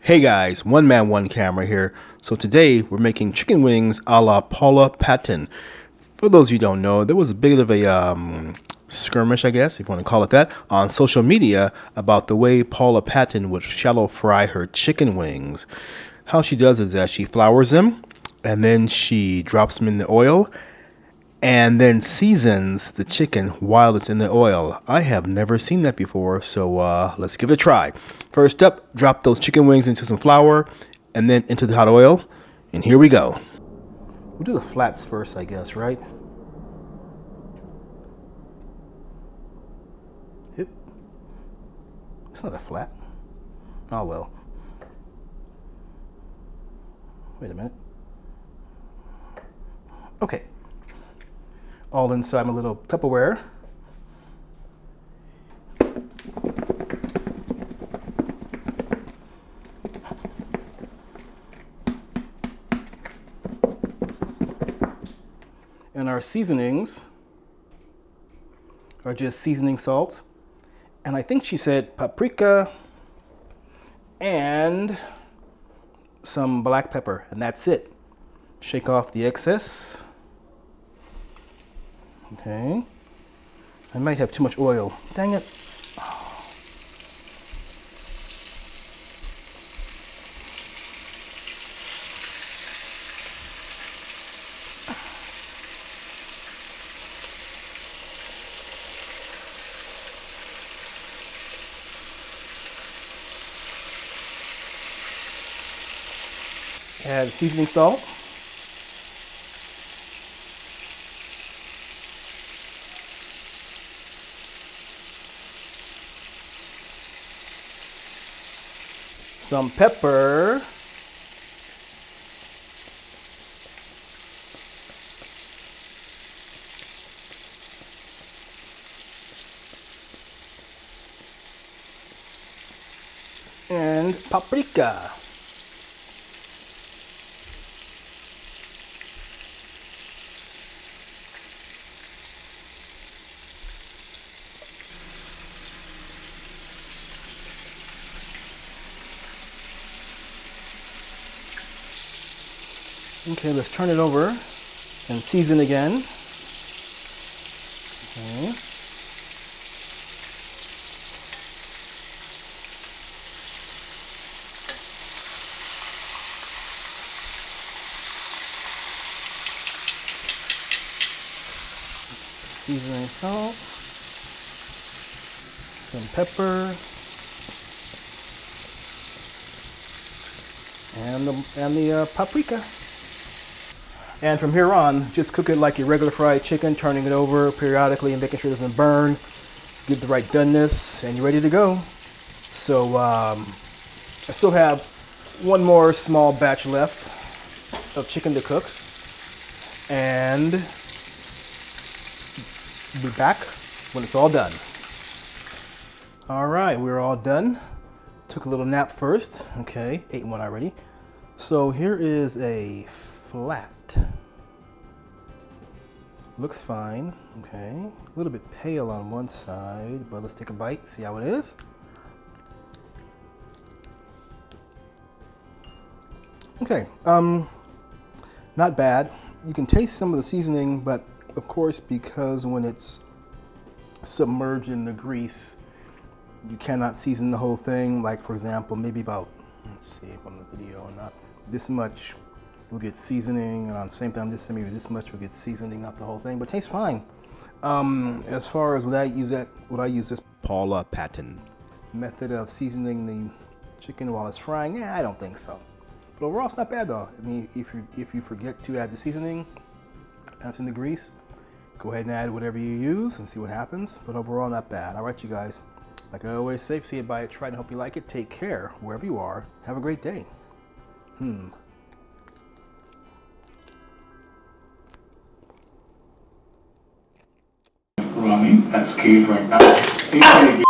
Hey guys, one man, one camera here. So today we're making chicken wings a la Paula Patton. For those of you who don't know, there was a bit of a skirmish, I guess, if you want to call it that, on social media about the way Paula Patton would shallow fry her chicken wings. How she does is that she flours them and then she drops them in the oil and then seasons the chicken while it's in the oil. I have never seen that before, so let's give it a try. First up, drop those chicken wings into some flour and then into the hot oil, and here we go. We'll do the flats first, I guess, right? Yep. It's not a flat. Oh well. Wait a minute. Okay. All inside my little Tupperware. And our seasonings are just seasoning salt. And I think she said paprika and some black pepper, and that's it. Shake off the excess. Okay. I might have too much oil. Dang it. Oh. Add seasoning salt. Some pepper. And paprika. Okay, let's turn it over and season again. Okay. Seasoning salt, some pepper, and the paprika. And from here on, just cook it like your regular fried chicken, turning it over periodically and making sure it doesn't burn. Give the right doneness, and you're ready to go. So I still have one more small batch left of chicken to cook, and be back when it's all done. All right, we're all done. Took a little nap first. Okay, ate one already. So here is a flat. Looks fine. Okay, a little bit pale on one side, but let's take a bite, see how it is. Okay, not bad. You can taste some of the seasoning, but of course, because when it's submerged in the grease, you cannot season the whole thing. Like, for example, maybe about, let's see if on the video or not, this much will get seasoning, and on the same time, maybe this much will get seasoning, not the whole thing, but it tastes fine. As far as would I use this Paula Patton method of seasoning the chicken while it's frying? Yeah, I don't think so. But overall, it's not bad though. I mean, if you forget to add the seasoning and it's in the grease, go ahead and add whatever you use and see what happens. But overall, not bad. All right, you guys. Like I always say, see it, buy it, try it, and hope you like it. Take care wherever you are. Have a great day. Running at scale right now.